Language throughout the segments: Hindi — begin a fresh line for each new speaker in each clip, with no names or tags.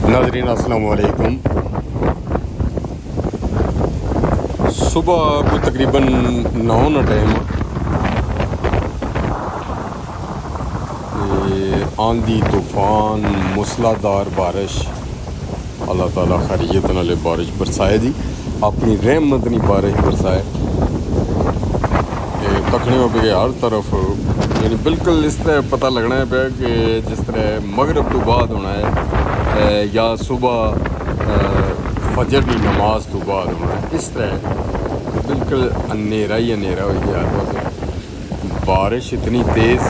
नाज़रीन अस्सलाम वालेकुम। सुबह को तकरीबन 9 ना टाइम आंधी तूफ़ान मूसलाधार बारिश अल्लाह ताला खैरियत नाल बारिश बरसाए जी, अपनी रहमत नी बारिश बरसाए। तकड़ियों पे हर तरफ यानी बिल्कुल इस तरह पता लगना है पे कि जिस तरह मगरब तो बाद होना है या सुबह फजर की नमाज तो बाद होना है। इस तरह बिल्कुल अंधेरा ही अंधेरा हो गया हर पास। बारिश इतनी तेज़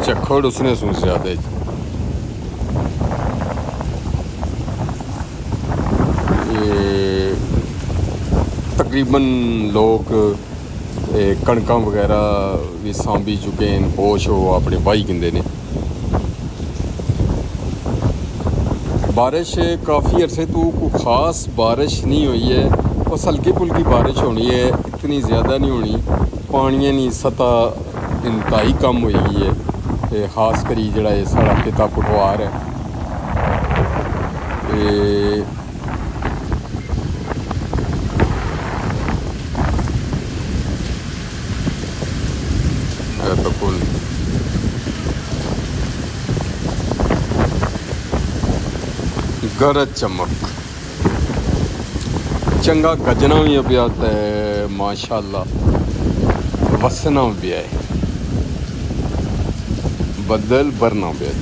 चखड़ उसने सूझ जाते तकरीबन लोग कणकां वगैरह भी सांभी चुके हैं, होश हो अपने भाई कहते ने। बारिश काफ़ी अरसे तो कोई ख़ास बारिश नहीं हुई है, बस हल्की फुल्की बारिश होनी है, इतनी ज़्यादा नहीं होनी। पानिया की सतह इंतहाई कम हुई है, खास करी जड़ा साढ़ा खिता पटवार है बिल्कुल गरज चमक चंगा गजना भी पिया है माशाअल्लाह, वसना भी है, बदल भरना पिया।